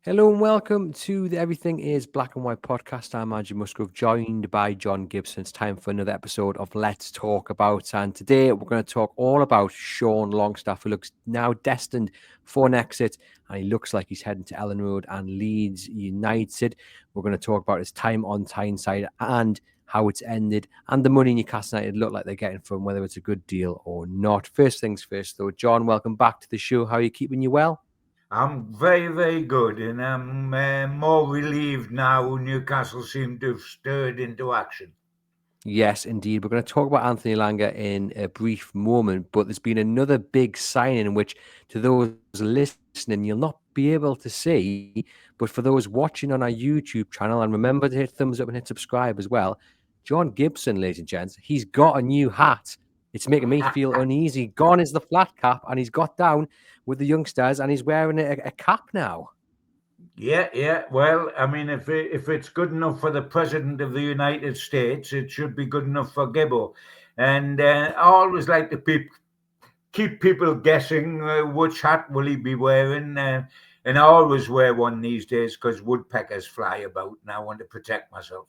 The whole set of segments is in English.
Hello and welcome to the Everything is Black and White podcast. I'm Andrew Musgrove, joined by John Gibson. It's time for another episode of Let's Talk About. And today we're going to talk all about Sean Longstaff, who looks now destined for an exit. And he looks like he's heading to Ellen Road and Leeds United. We're going to talk about his time on Tyneside and how it's ended, and the money Newcastle United look like they're getting from, whether it's a good deal or not. First things first, though, John, welcome back to the show. How are you keeping? You well? I'm very, very good, and I'm more relieved now Newcastle seem to have stirred into action. Yes, indeed. We're going to talk about Anthony Elanga in a brief moment, but there's been another big signing, which to those listening, you'll not be able to see. But for those watching on our YouTube channel, and remember to hit thumbs up and hit subscribe as well, John Gibson, ladies and gents, he's got a new hat. It's making me feel uneasy. Gone is the flat cap, and he's got down with the youngsters, and he's wearing a cap now. Yeah, yeah. Well, I mean, if it's good enough for the president of the United States, it should be good enough for Gibbo. And I always like to keep people guessing which hat will he be wearing. And I always wear one these days because woodpeckers fly about, and I want to protect myself.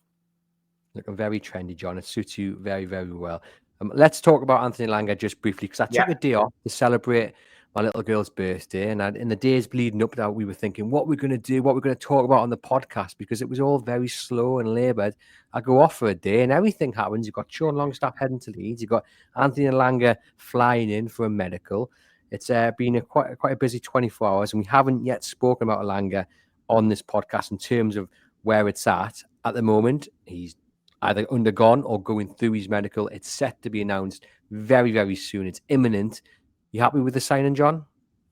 Looking very trendy, John. It suits you very, very well. Let's talk about Anthony Langa just briefly, because I Yeah. took a day off to celebrate my little girl's birthday. And in the days leading up to that, we were thinking what we're going to do, what we're going to talk about on the podcast, because it was all very slow and laboured. I go off for a day and everything happens. You've got Sean Longstaff heading to Leeds. You've got Anthony Langa flying in for a medical. It's been quite a busy 24 hours, and we haven't yet spoken about Langa on this podcast in terms of where it's at the moment. He's either undergone or going through his medical. It's set to be announced very, very soon. It's imminent. You happy with the signing, John?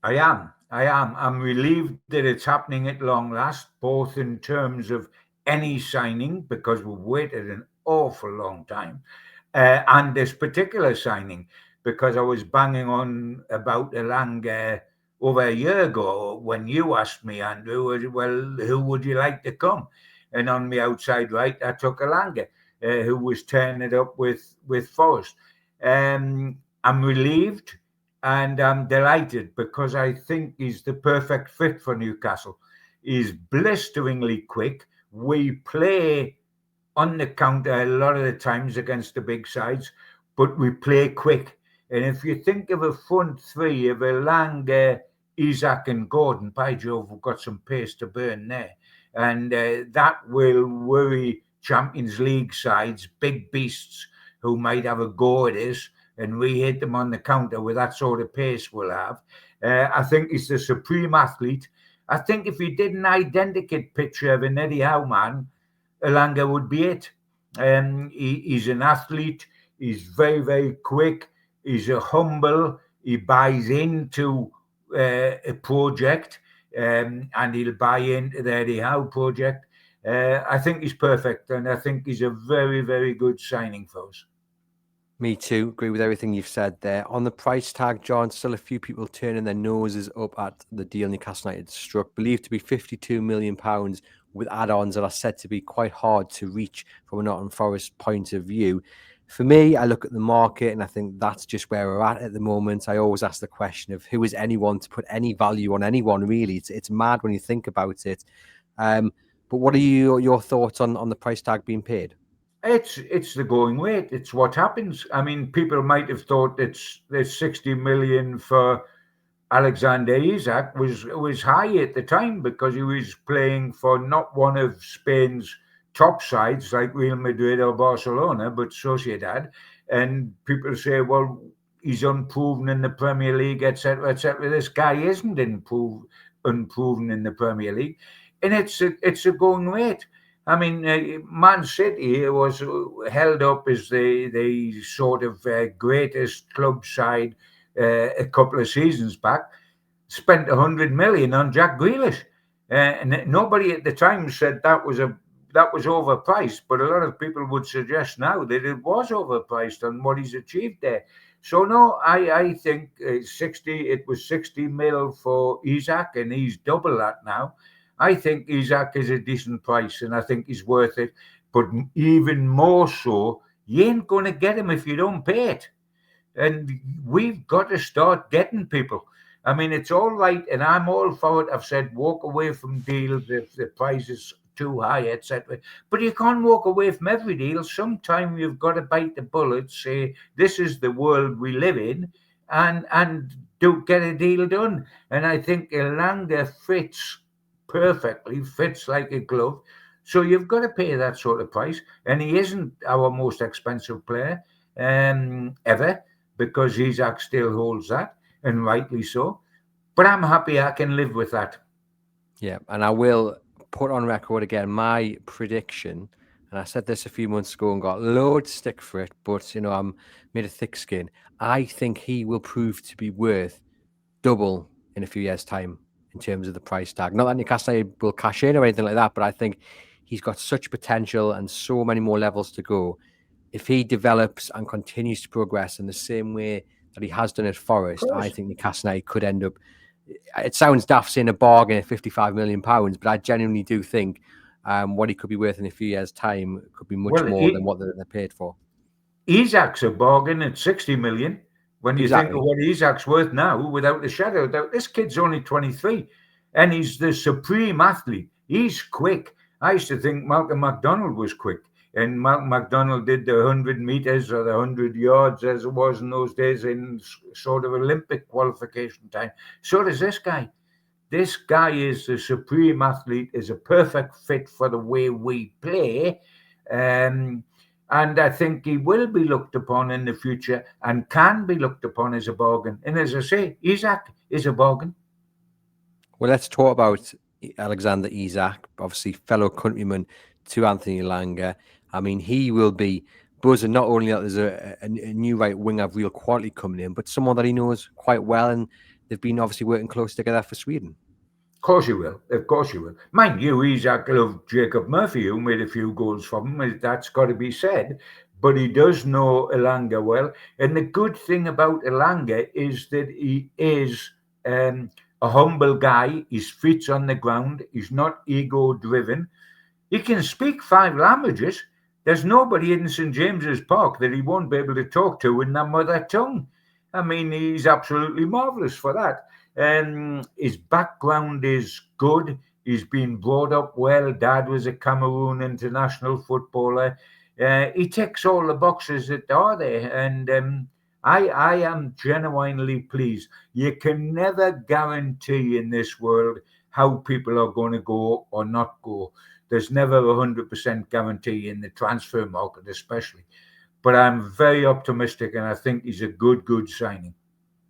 I am. I am. I'm relieved that it's happening at long last, both in terms of any signing, because we've waited an awful long time, and this particular signing, because I was banging on about Elanga over a year ago when you asked me, Andrew, well, who would you like to come? And on the outside right, I took Elanga, who was tearing it up with Forest. I'm relieved and I'm delighted because I think he's the perfect fit for Newcastle. He's blisteringly quick. We play on the counter a lot of the times against the big sides, but we play quick. And if you think of a front three of Elanga, Isaac, and Gordon, by Jove, we've got some pace to burn there. And that will worry Champions League sides, big beasts who might have a go at us, and we hit them on the counter with that sort of pace we'll have. I think he's the supreme athlete. I think if you did an identikit picture of an Eddie Howe man, Elanga would be it. He's an athlete. He's very, very quick. He's a humble. He buys into a project, and he'll buy into the Eddie Howe project. I think he's perfect, and I think he's a very, very good signing for us. Me too. Agree with everything you've said there. On the price tag, John, still a few people turning their noses up at the deal Newcastle United struck, believed to be £52 million with add-ons that are said to be quite hard to reach from a Nottingham Forest point of view. For me, I look at the market and I think that's just where we're at the moment. I always ask the question of who is anyone to put any value on anyone, really. It's mad when you think about it. But what are your thoughts on the price tag being paid? It's the going rate. It's what happens. I mean, people might have thought there's 60 million for Alexander Isak was high at the time because he was playing for not one of Spain's top sides like Real Madrid or Barcelona, but Sociedad. And people say, well, he's unproven in the Premier League, etc., etc. This guy isn't unproven in the Premier League, and it's a going rate. I mean, Man City was held up as the sort of greatest club side a couple of seasons back. Spent 100 million on Jack Grealish, and nobody at the time said that was overpriced. But a lot of people would suggest now that it was overpriced on what he's achieved there. So no, I think 60. It was 60 mil for Isaac, and he's double that now. I think Isaac is a decent price, and I think he's worth it. But even more so, you ain't going to get him if you don't pay it. And we've got to start getting people. I mean, it's all right, and I'm all for it. I've said walk away from deals if the price is too high, etc. But you can't walk away from every deal. Sometime you've got to bite the bullet, say this is the world we live in, and do get a deal done. And I think Elanga fits perfectly, fits like a glove. So you've got to pay that sort of price, and he isn't our most expensive player ever because Isaac still holds that, and rightly so. But I'm happy I can live with that. Yeah, and I will put on record again my prediction. And I said this a few months ago and got loads of stick for it, but I'm made of thick skin. I think he will prove to be worth double in a few years' time in terms of the price tag. Not that Newcastle United will cash in or anything like that, but I think he's got such potential and so many more levels to go. If he develops and continues to progress in the same way that he has done at Of Forest, I course. think Newcastle United could end up. It sounds daft saying a bargain at £55 million, but I genuinely do think what he could be worth in a few years' time could be much Well, more than what they're paid for. Isaac's a bargain at 60 million. When you think of Exactly. what Isaac's worth now, without a shadow of doubt, this kid's only 23 and he's the supreme athlete. He's quick. I used to think Malcolm MacDonald was quick. And Malcolm MacDonald did the 100 meters or the 100 yards as it was in those days in sort of Olympic qualification time. So does this guy. This guy is the supreme athlete, is a perfect fit for the way we play. Um, and I think he will be looked upon in the future and can be looked upon as a bargain. And as I say, Isaac is a bargain. Well, let's talk about Alexander Isak, obviously fellow countryman to Anthony Elanga. I mean, he will be buzzing not only that there's a new right wing of real quality coming in, but someone that he knows quite well, and they've been obviously working close together for Sweden. Of course you will. Of course you will. Mind you, Isaac loved Jacob Murphy, who made a few goals for him. That's got to be said. But he does know Elanga well. And the good thing about Elanga is that he is a humble guy. His feet's on the ground. He's not ego driven. He can speak 5 languages. There's nobody in St. James's Park that he won't be able to talk to in their mother tongue. I mean, he's absolutely marvellous for that. His background is good. He's been brought up well. Dad was a Cameroon international footballer. He ticks all the boxes that are there. And I am genuinely pleased. You can never guarantee in this world how people are going to go or not go. There's never 100% guarantee in the transfer market, especially. But I'm very optimistic, and I think he's a good signing.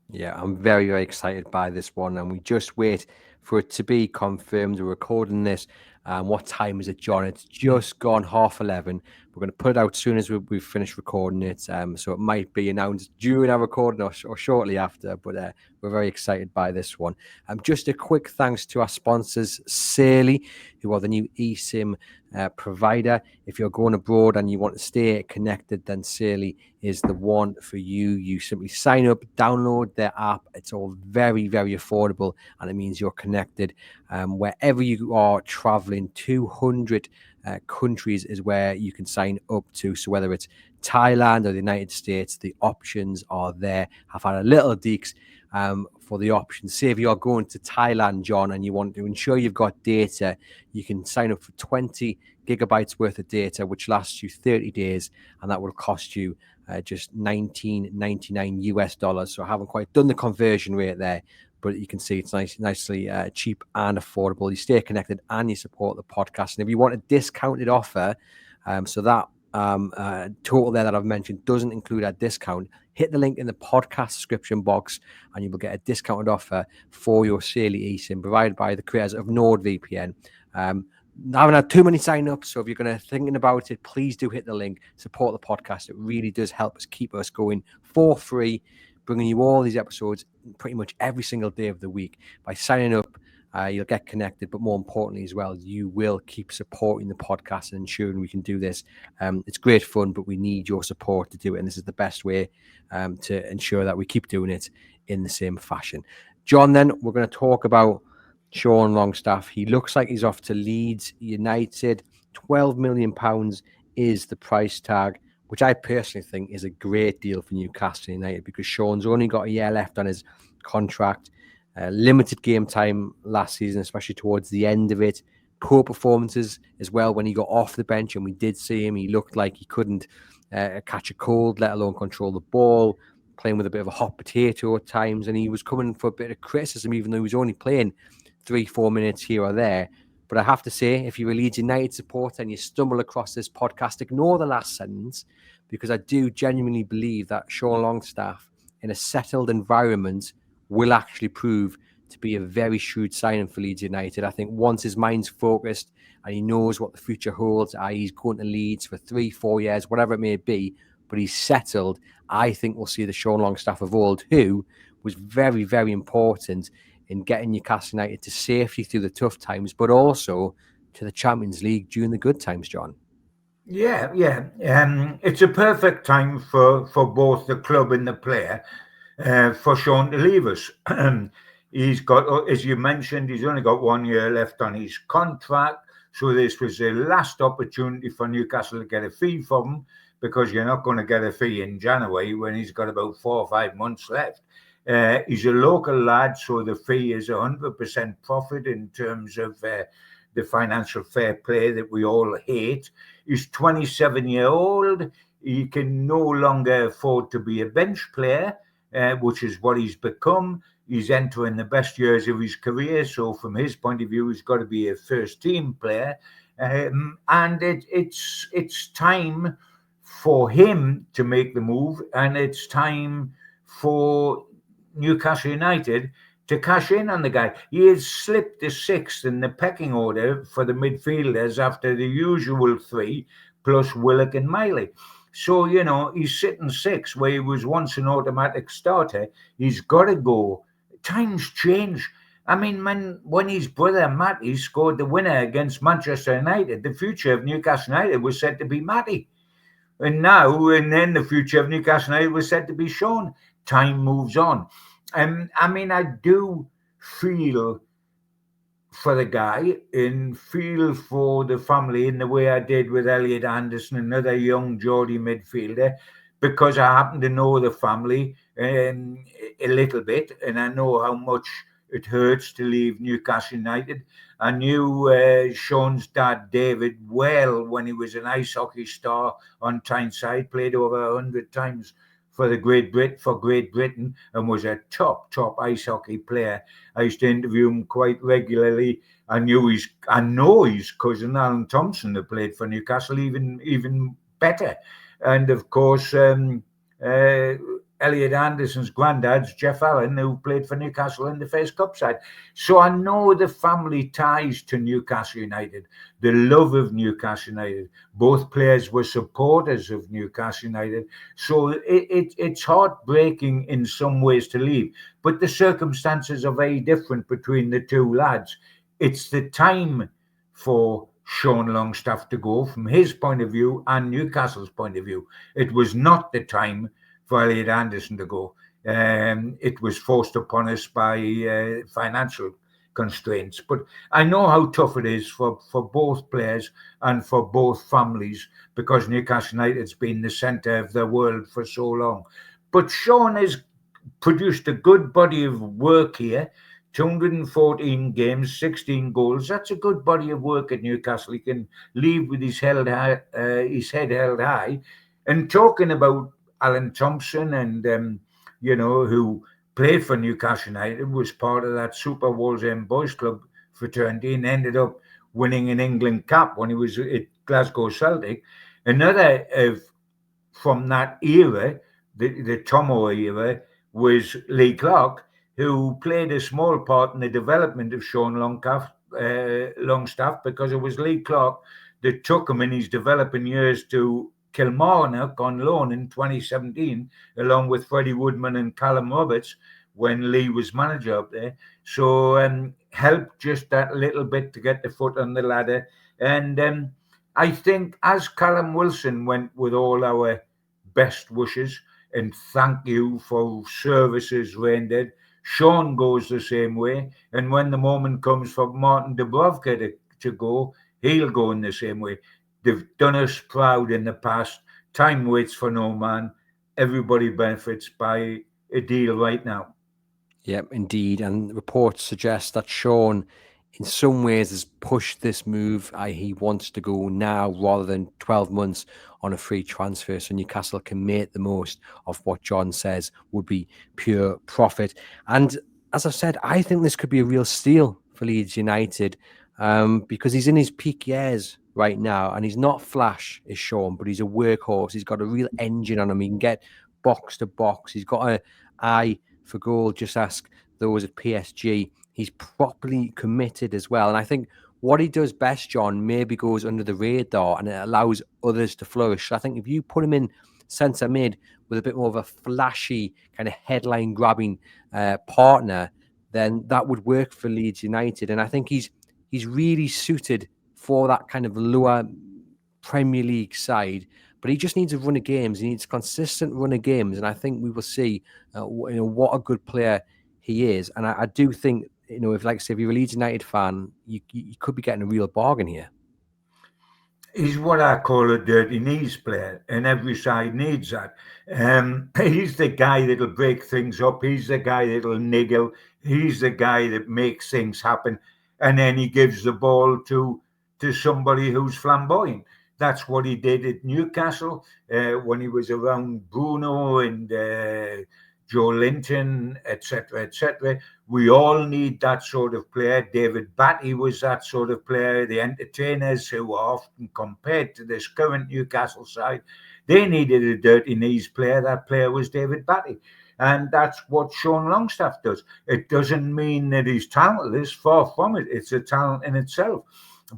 Yeah, I'm very, very excited by this one, and we just wait for it to be confirmed. We're recording this. What time is it, John? It's just gone 11:30. We're going to put it out as soon as we've finished recording it. So it might be announced during our recording or shortly after, but we're very excited by this one. Just a quick thanks to our sponsors, Saily, who are the new eSIM provider. If you're going abroad and you want to stay connected, then Saily is the one for you. You simply sign up, download their app. It's all very, very affordable, and it means you're connected wherever you are traveling. 200 countries is where you can sign up to. So whether it's Thailand or the United States, the options are there. I've had a little deeks for the options. Say if you're going to Thailand, John, and you want to ensure you've got data, you can sign up for 20 gigabytes worth of data, which lasts you 30 days, and that will cost you just $19.99 US. So I haven't quite done the conversion rate there, but you can see it's nicely cheap and affordable. You stay connected and you support the podcast. And if you want a discounted offer, so that total there that I've mentioned doesn't include a discount, hit the link in the podcast description box and you will get a discounted offer for your Saily eSIM provided by the creators of NordVPN. I haven't had too many sign-ups, so if you're going to thinking about it, please do hit the link, support the podcast. It really does help us keep us going for free, bringing you all these episodes pretty much every single day of the week. By signing up, you'll get connected, but more importantly as well, you will keep supporting the podcast and ensuring we can do this. It's great fun, but we need your support to do it, and this is the best way to ensure that we keep doing it in the same fashion. John, then we're going to talk about Sean Longstaff. He looks like he's off to Leeds United. £12 million is the price tag, which I personally think is a great deal for Newcastle United because Sean's only got a year left on his contract. Limited game time last season, especially towards the end of it. Poor performances as well when he got off the bench, and we did see him. He looked like he couldn't catch a cold, let alone control the ball, playing with a bit of a hot potato at times. And he was coming for a bit of criticism, even though he was only playing 3-4 minutes here or there. But I have to say, if you're a Leeds United supporter and you stumble across this podcast, ignore the last sentence, because I do genuinely believe that Sean Longstaff, in a settled environment, will actually prove to be a very shrewd signing for Leeds United. I think once his mind's focused and he knows what the future holds, i.e. he's going to Leeds for 3-4 years, whatever it may be, but he's settled, I think we'll see the Sean Longstaff of old, who was very, very important in getting Newcastle United to safety through the tough times, but also to the Champions League during the good times, John. Yeah, yeah. It's a perfect time for both the club and the player for Sean to leave us. He's got, as you mentioned, he's only got 1 year left on his contract. So this was the last opportunity for Newcastle to get a fee from him, because you're not going to get a fee in January when he's got about 4 or 5 months left. He's a local lad, so the fee is 100% profit in terms of the financial fair play that we all hate. He's 27-year-old. He can no longer afford to be a bench player, which is what he's become. He's entering the best years of his career. So from his point of view, he's got to be a first team player. And it's time for him to make the move. And it's time for Newcastle United to cash in on the guy. He has slipped to 6th in the pecking order for the midfielders after the usual 3, plus Willock and Miley. So, he's sitting 6th where he was once an automatic starter. He's got to go. Times change. I mean, when his brother Matty scored the winner against Manchester United, the future of Newcastle United was said to be Matty. And then the future of Newcastle United was said to be Sean. Time moves on. I do feel for the guy and feel for the family in the way I did with Elliot Anderson, another young Geordie midfielder, because I happen to know the family a little bit, and I know how much it hurts to leave Newcastle United. I knew Sean's dad, David, well when he was an ice hockey star on Tyneside, played over 100 times for Great Britain, and was a top ice hockey player. I used to interview him quite regularly. I know his cousin Alan Thompson, that played for Newcastle, even better. And of course, Elliot Anderson's granddad's Jeff Allen, who played for Newcastle in the first cup side. So I know the family ties to Newcastle United, the love of Newcastle United. Both players were supporters of Newcastle United. So it's heartbreaking in some ways to leave. But the circumstances are very different between the two lads. It's the time for Sean Longstaff to go from his point of view and Newcastle's point of view. It was not the time for Elliot Anderson to go. It was forced upon us by financial constraints. But I know how tough it is for both players and for both families, because Newcastle United's been the centre of the world for so long. But Sean has produced a good body of work here. 214 games, 16 goals. That's a good body of work at Newcastle. He can leave with his head held high. And talking about Alan Thompson, and who played for Newcastle United, was part of that Super Walsall Boys Club fraternity, and ended up winning an England cap when he was at Glasgow Celtic. Another from that era, the Tomo era, was Lee Clark, who played a small part in the development of Sean Longstaff, because it was Lee Clark that took him in his developing years to Kilmarnock on loan in 2017, along with Freddie Woodman and Callum Roberts, when Lee was manager up there. So helped just that little bit to get the foot on the ladder. And I think, as Callum Wilson went with all our best wishes and thank you for services rendered, Sean goes the same way. And when the moment comes for Martin Dubrovka to go, he'll go in the same way. They've done us proud in the past. Time waits for no man. Everybody benefits by a deal right now. Yep, indeed. And reports suggest that Sean, in some ways, has pushed this move. He wants to go now rather than 12 months on a free transfer, so Newcastle can make the most of what John says would be pure profit. And as I've said, I think this could be a real steal for Leeds United, because he's in his peak years right now, and he's not flash, is Sean, but he's a workhorse. He's got a real engine on him. He can get box to box. He's got an eye for goal. Just ask those at PSG. He's properly committed as well. And I think what he does best, John, maybe goes under the radar and it allows others to flourish. So I think if you put him in centre mid with a bit more of a flashy kind of headline grabbing partner, then that would work for Leeds United. And I think he's really suited for that kind of lower Premier League side, but he just needs a run of games. He needs consistent run of games, and I think we will see, what a good player he is. And I do think, if, like I say, if you're a Leeds United fan, you could be getting a real bargain here. He's what I call a dirty knees player, and every side needs that. He's the guy that'll break things up. He's the guy that'll niggle. He's the guy that makes things happen, and then he gives the ball to somebody who's flamboyant. That's what he did at Newcastle when he was around Bruno and Joe Linton, etc., etc. We all need that sort of player. David Batty was that sort of player. The entertainers who are often compared to this current Newcastle side, they needed a dirty knees player. That player was David Batty. And that's what Sean Longstaff does. It doesn't mean that he's talentless, far from it. It's a talent in itself.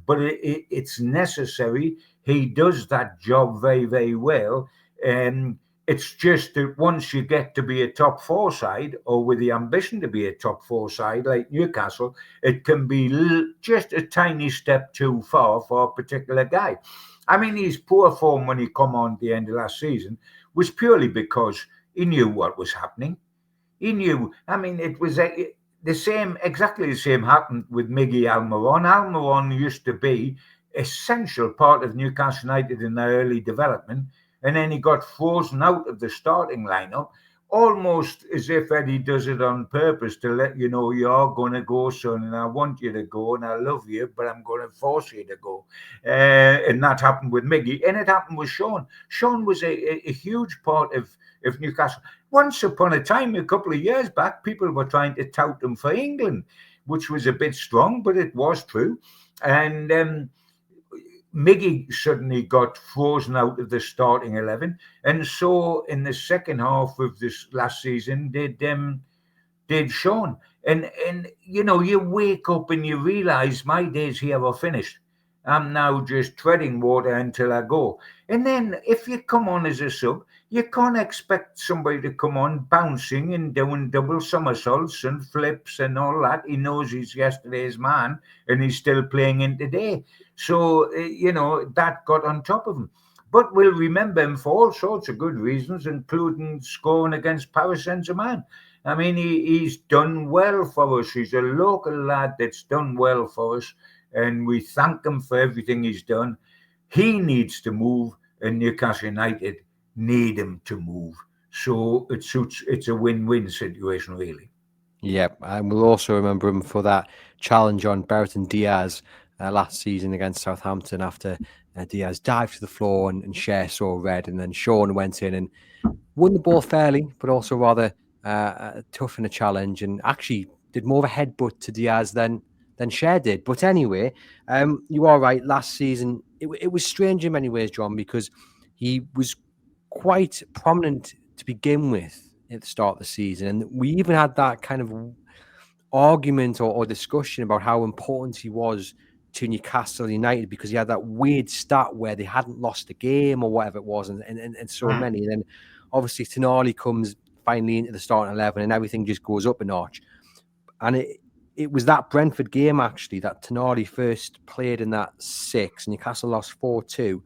But it's necessary. He does that job very, very well. It's just that once you get to be a top four side, or with the ambition to be a top four side like Newcastle, it can be just a tiny step too far for a particular guy. I mean, his poor form when he come on at the end of last season was purely because he knew what was happening. He knew. I mean, it was exactly the same happened with Miggy Almiron. Almiron used to be essential part of Newcastle United in their early development, and then he got frozen out of the starting lineup, almost as if Eddie does it on purpose to let you know you're going to go, son, and I want you to go, and I love you, but I'm going to force you to go. And that happened with Miggy, and it happened with Sean. Sean was a huge part of Newcastle. Once upon a time, a couple of years back, people were trying to tout him for England, which was a bit strong, but it was true. And Miggy suddenly got frozen out of the starting 11, and so in the second half of this last season did Sean. And you wake up and you realise my days here are finished. I'm now just treading water until I go. And then if you come on as a sub, you can't expect somebody to come on bouncing and doing double somersaults and flips and all that. He knows he's yesterday's man and he's still playing in today. So, that got on top of him. But we'll remember him for all sorts of good reasons, including scoring against Paris Saint-Germain. I mean, he's done well for us. He's a local lad that's done well for us, and we thank him for everything he's done. He needs to move, and Newcastle United need him to move. So it's a win-win situation, really. Yep, and we'll also remember him for that challenge on Brereton Diaz last season against Southampton after Diaz dived to the floor and Cher saw red, and then Sean went in and won the ball fairly, but also rather tough in a challenge, and actually did more of a headbutt to Diaz than Cher did. But anyway, you are right. Last season, it was strange in many ways, John, because he was quite prominent to begin with at the start of the season, and we even had that kind of argument or discussion about how important he was to Newcastle United because he had that weird stat where they hadn't lost a game or whatever it was, and so many. And then obviously Tonali comes finally into the starting 11 and everything just goes up a notch. And it was that Brentford game actually that Tonali first played in that 6. Newcastle lost 4-2.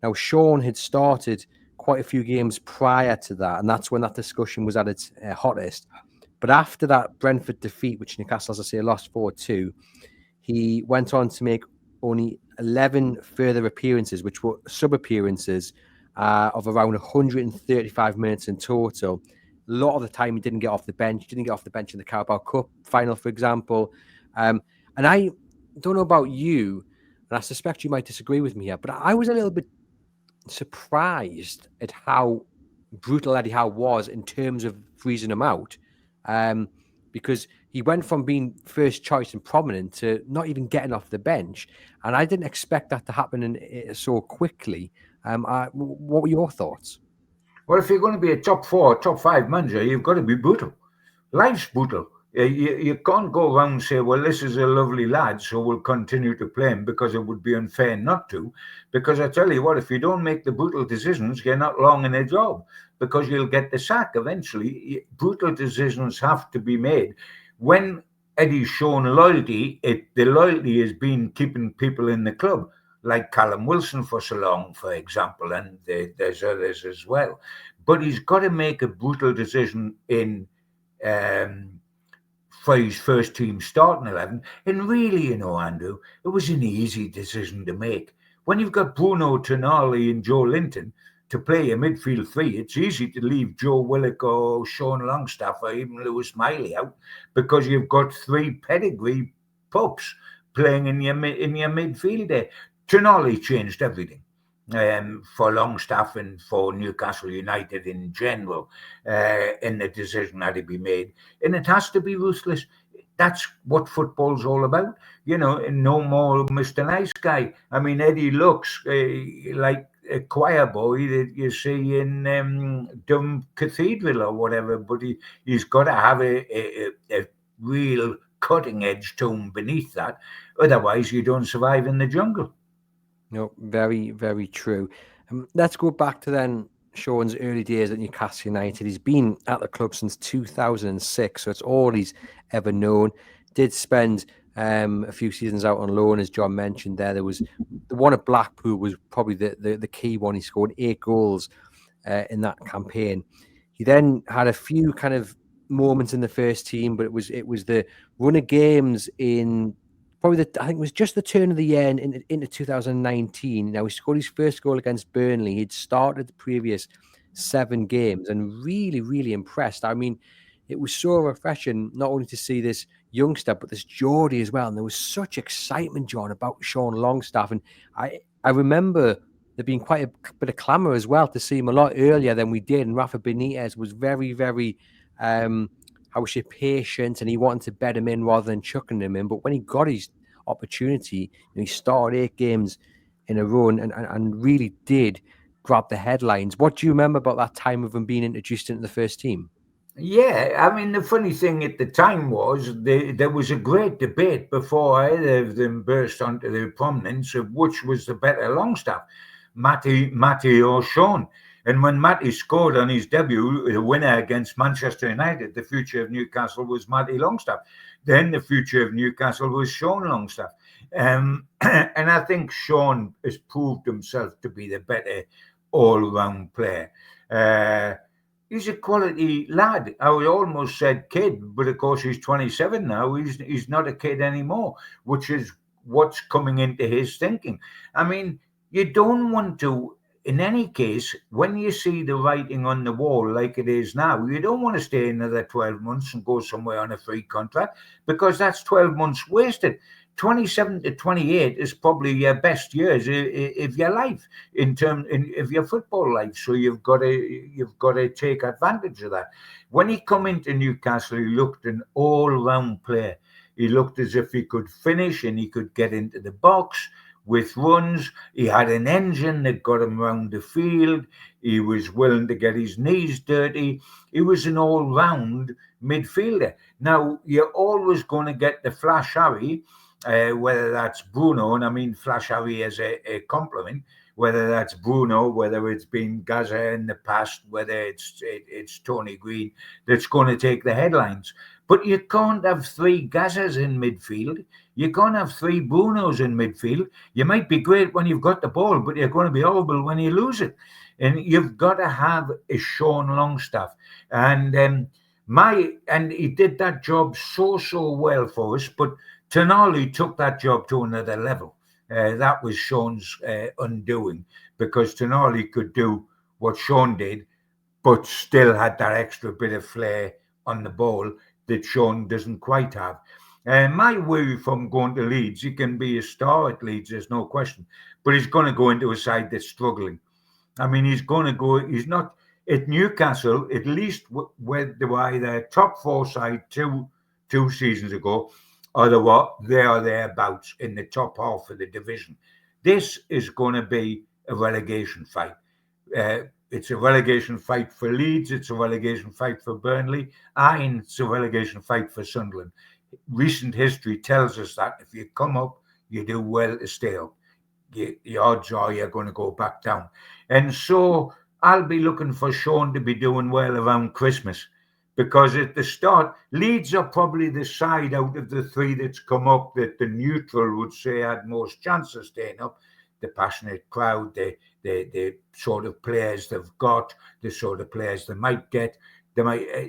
Now Sean had started quite a few games prior to that, and that's when that discussion was at its hottest. But after that Brentford defeat, which Newcastle, as I say, lost 4-2, he went on to make only 11 further appearances, which were sub-appearances of around 135 minutes in total. A lot of the time, he didn't get off the bench. Didn't get off the bench in the Carabao Cup final, for example. And I don't know about you, and I suspect you might disagree with me here, but I was a little bit surprised at how brutal Eddie Howe was in terms of freezing him out, because he went from being first choice and prominent to not even getting off the bench, and I didn't expect that to happen so quickly. What were your thoughts? Well, if you're going to be a top 4, top 5 manager, you've got to be brutal. Life's brutal. You can't go around and say, well, this is a lovely lad, so we'll continue to play him, because it would be unfair not to. Because I tell you what, if you don't make the brutal decisions, you're not long in a job, because you'll get the sack eventually. Brutal decisions have to be made. When Eddie's shown loyalty, the loyalty has been keeping people in the club, like Callum Wilson for so long, for example, and there's others as well. But he's got to make a brutal decision for his first team starting 11. And really, Andrew, it was an easy decision to make. When you've got Bruno Tonali and Joe Linton to play a midfield three, it's easy to leave Joe Willock or Sean Longstaff or even Lewis Miley out, because you've got 3 pedigree pups playing in your midfield there. Tonali changed everything. For Longstaff and for Newcastle United in general, in the decision that to be made. And it has to be ruthless. That's what football's all about. And no more Mr. Nice Guy. I mean, Eddie looks like a choir boy that you see in Dumb Cathedral or whatever, but he's got to have a real cutting-edge tone beneath that. Otherwise, you don't survive in the jungle. No, very, very true. Let's go back to then Sean's early days at Newcastle United. He's been at the club since 2006, so it's all he's ever known. Did spend a few seasons out on loan, as John mentioned there. There was the one at Blackpool was probably the key one. He scored 8 goals in that campaign. He then had a few kind of moments in the first team, but it was the run of games in probably I think it was just the turn of the year into 2019. Now, he scored his first goal against Burnley. He'd started the previous 7 games and really, really impressed. I mean, it was so refreshing not only to see this youngster, but this Geordie as well. And there was such excitement, John, about Sean Longstaff. And I remember there being quite a bit of clamour as well to see him a lot earlier than we did. And Rafa Benitez was very, very how was she patient, and he wanted to bed him in rather than chucking him in. But when he got his opportunity, he started 8 games in a row and really did grab the headlines. What do you remember about that time of him being introduced into the first team? Yeah, I mean, the funny thing at the time was there was a great debate before either of them burst onto the prominence of which was the better Longstaff, Matty or Sean. And when Matty scored on his debut, the winner against Manchester United, the future of Newcastle was Matty Longstaff. Then the future of Newcastle was Sean Longstaff. And I think Sean has proved himself to be the better all-round player. He's a quality lad. I almost said kid, but of course he's 27 now. He's not a kid anymore, which is what's coming into his thinking. I mean, you don't want to, in any case, when you see the writing on the wall like it is now, you don't want to stay another 12 months and go somewhere on a free contract, because that's 12 months wasted. 27 to 28 is probably your best years of your life of your football life. So you've got to take advantage of that. When he come into Newcastle, he looked an all-round player. He looked as if he could finish and he could get into the box with runs. He had an engine that got him around the field. He was willing to get his knees dirty. He was an all-round midfielder. Now, you're always going to get the flash Harry, whether that's Bruno, and I mean flash Harry as a compliment, whether that's Bruno, whether it's been Gaza in the past, whether it's Tony Green that's going to take the headlines. But you can't have 3 Gazas in midfield. You can't have 3 Brunos in midfield. You might be great when you've got the ball, but you're going to be horrible when you lose it. And you've got to have a Sean Longstaff. And he did that job so well for us. But Tonali took that job to another level. That was Sean's undoing, because Tonali could do what Sean did, but still had that extra bit of flair on the ball that Sean doesn't quite have. My worry from going to Leeds, he can be a star at Leeds, there's no question, but he's going to go into a side that's struggling. I mean, he's going to go. He's not at Newcastle. At least where they were either top four side two seasons ago, or they are thereabouts in the top half of the division. This is going to be a relegation fight. It's a relegation fight for Leeds. It's a relegation fight for Burnley, and it's a relegation fight for Sunderland. Recent history tells us that if you come up, you do well to stay up. The odds are you're going to go back down. And so I'll be looking for Sean to be doing well around Christmas, because at the start, Leeds are probably the side out of the three that's come up that the neutral would say had most chance of staying up. The passionate crowd, the sort of players they've got, the sort of players they might get.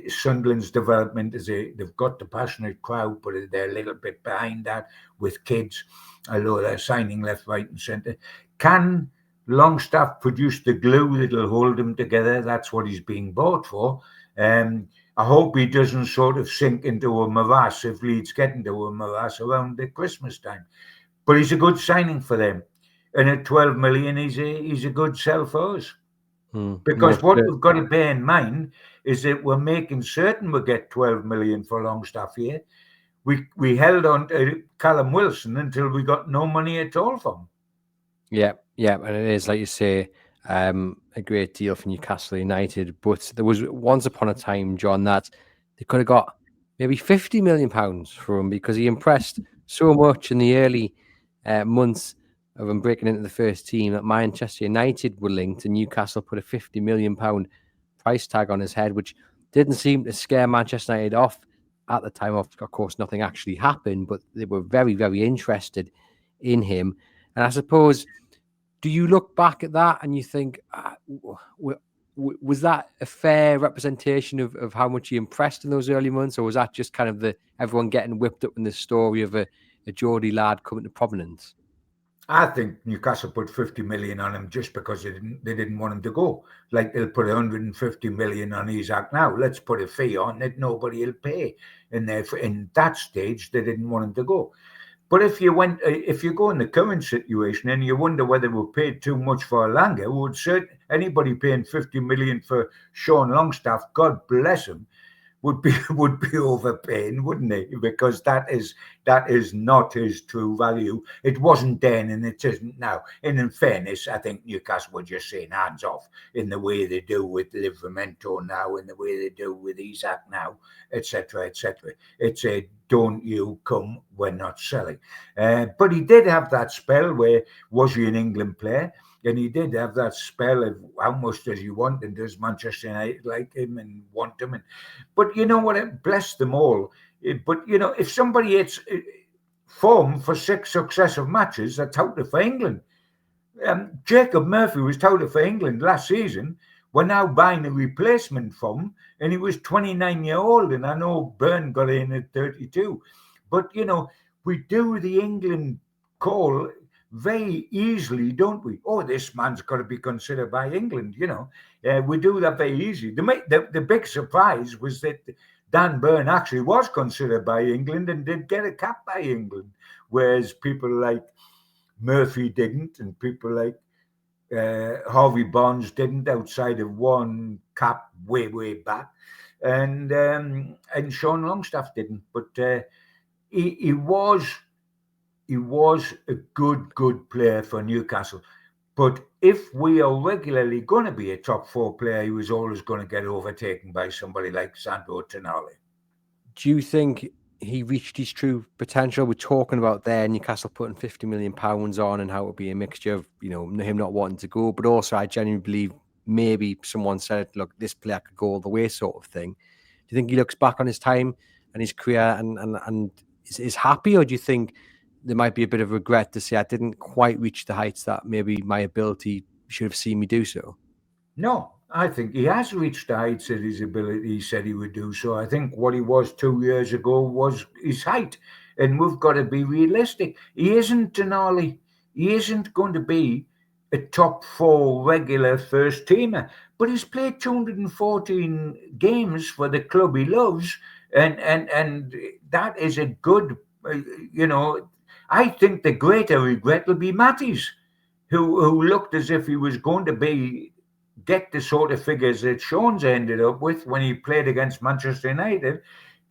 Sunderland's development is they've got the passionate crowd, but they're a little bit behind that with kids, although they're signing left, right, and centre. Can Longstaff produce the glue that'll hold them together? That's what he's being bought for. I hope he doesn't sort of sink into a morass if Leeds get into a morass around the Christmas time. But he's a good signing for them. And at 12 million, he's a good sell for us. Because what we've got to bear in mind is that we're making certain we get 12 million for Longstaff here. We held on to Callum Wilson until we got no money at all from him. Yeah, and it is, like you say, a great deal for Newcastle United. But there was once upon a time, John, that they could have got maybe £50 million for him, because he impressed so much in the early months of him breaking into the first team that Manchester United were linked, and Newcastle put a £50 million price tag on his head, which didn't seem to scare Manchester United off at the time. Of course, nothing actually happened, but they were very, very interested in him. And I suppose, do you look back at that and you think, was that a fair representation of how much he impressed in those early months, or was that just kind of everyone getting whipped up in the story of a Geordie lad coming to prominence? I think Newcastle put 50 million on him just because they didn't want him to go. Like they'll put 150 million on Isaac now. Let's put a fee on that nobody will pay. And in that stage, they didn't want him to go. But if you go in the current situation and you wonder whether we paid too much for Elanga, anybody paying 50 million for Sean Longstaff, God bless him, would be overpaying, wouldn't he? Because that is not his true value. It wasn't then, and it isn't now. And in fairness, I think Newcastle were just saying hands off in the way they do with Livramento now, in the way they do with Isaac now, etc., etc. It's a don't you come, we're not selling. But he did have that spell where was he an England player? And he did have that spell of how much does he want, and does Manchester United like him and want him? But you know what? Bless them all. But you know, if somebody hits form for 6 successive matches, that's touted for England. Jacob Murphy was touted for England last season. We're now buying a replacement from him, and he was 29-year-old. And I know Byrne got in at 32. But you know, we do the England call very easily, don't we? Oh, this man's got to be considered by England, you know. We do that very easily. The big surprise was that Dan Byrne actually was considered by England and did get a cap by England, whereas people like Murphy didn't, and people like Harvey Barnes didn't, outside of one cap way back, and Sean Longstaff didn't. But he was a good player for Newcastle. But if we are regularly going to be a top 4 player, he was always going to get overtaken by somebody like Sandro Tonali. Do you think he reached his true potential? We're talking about there Newcastle putting £50 million on, and how it would be a mixture of, you know, him not wanting to go, but also I genuinely believe maybe someone said, look, this player could go all the way, sort of thing. Do you think he looks back on his time and his career and is happy, or do you think there might be a bit of regret to say I didn't quite reach the heights that maybe my ability should have seen me do so? No, I think he has reached the heights that his ability he said he would do so. I think what he was 2 years ago was his height, and we've got to be realistic. He isn't Tonali. He isn't going to be a top 4 regular first teamer, but he's played 214 games for the club he loves, and that is a good, uh, you know. I think the greater regret will be Matty's, who looked as if he was going to be get the sort of figures that Sean's ended up with when he played against Manchester United,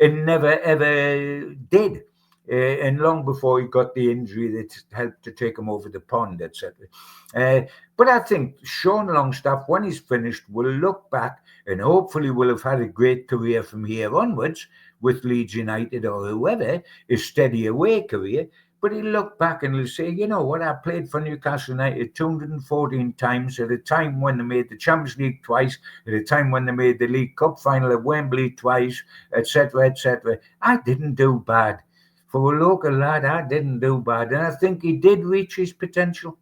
and never ever did. And long before he got the injury that helped to take him over the pond, etc. Uh, but I think Sean Longstaff, when he's finished, will look back and hopefully will have had a great career from here onwards with Leeds United or whoever, a steady away career. But he'll look back and he'll say, you know what, I played for Newcastle United 214 times at a time when they made the Champions League twice, at a time when they made the League Cup final at Wembley twice, etc., etc. I didn't do bad. For a local lad, I didn't do bad. And I think he did reach his potential.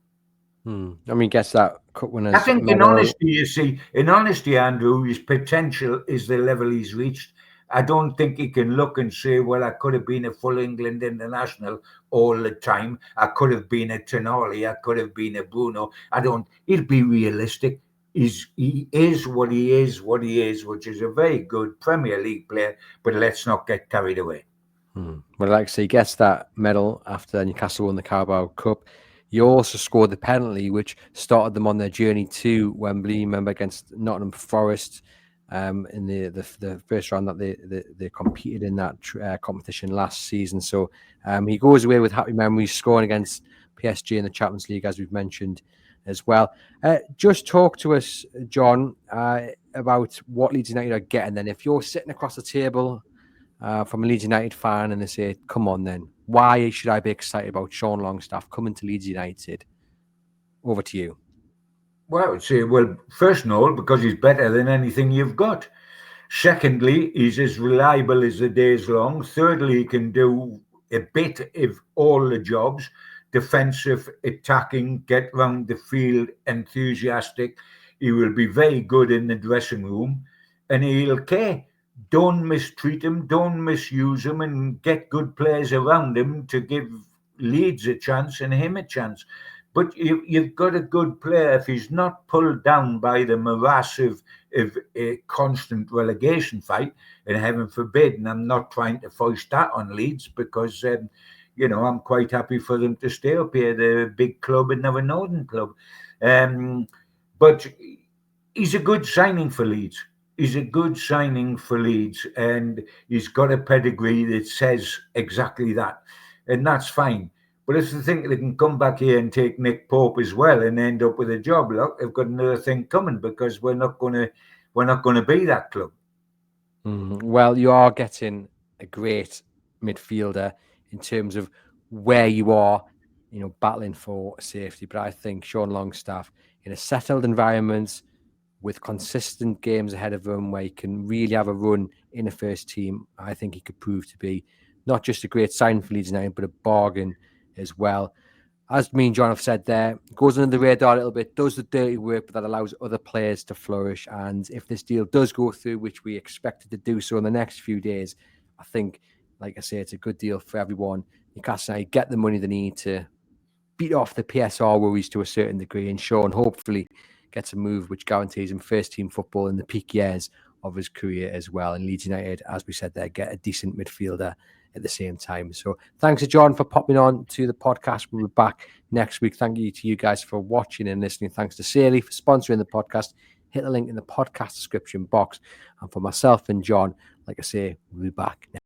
I mean, gets that cup I winners think, in medal. honesty, you see, in honesty, Andrew, his potential is the level he's reached. I don't think he can look and say, well, I could have been a full England international all the time. I could have been a Tonali. I could have been a Bruno. I don't. He'll be realistic. He is what he is, which is a very good Premier League player. But let's not get carried away. Well, like I say, he gets that medal after Newcastle won the Carabao Cup. He also scored the penalty, which started them on their journey to Wembley. Remember, against Nottingham Forest in the first round that they competed in that competition last season. So he goes away with happy memories, scoring against PSG in the Champions League, as we've mentioned as well. Just talk to us, John, about what Leeds United are getting. Then, if you're sitting across the table from a Leeds United fan and they say, come on then, why should I be excited about Sean Longstaff coming to Leeds United? Over to you. Well, I would say, well, first of all, because he's better than anything you've got. Secondly, he's as reliable as the day's long. Thirdly, he can do a bit of all the jobs: defensive, attacking, get round the field, enthusiastic. He will be very good in the dressing room, and he'll care. Don't mistreat him, don't misuse him, and get good players around him to give Leeds a chance and him a chance. But you've got a good player if he's not pulled down by the morass of a constant relegation fight, and heaven forbid, and I'm not trying to foist that on Leeds because, I'm quite happy for them to stay up here. They're a big club and they're a northern club. But he's a good signing for Leeds. He's a good signing for Leeds, and he's got a pedigree that says exactly that. And that's fine. But if they think they can come back here and take Nick Pope as well and end up with a job, look, they've got another thing coming because we're not gonna be that club. Well, you are getting a great midfielder in terms of where you are, battling for safety. But I think Sean Longstaff, in a settled environment with consistent games ahead of him, where he can really have a run in the first team, I think he could prove to be not just a great sign for Leeds United, but a bargain as well. As me and John have said there, goes under the radar a little bit, does the dirty work, but that allows other players to flourish. And if this deal does go through, which we expect it to do so in the next few days, I think, like I say, it's a good deal for everyone. Newcastle United get the money they need to beat off the PSR worries to a certain degree, and Sean hopefully gets a move which guarantees him first team football in the peak years of his career as well. And Leeds United, as we said there, get a decent midfielder at the same time. So thanks to John for popping on to the podcast. We'll be back next week. Thank you to you guys for watching and listening. Thanks to Saily for sponsoring the podcast. Hit the link in the podcast description box. And for myself and John, like I say, we'll be back next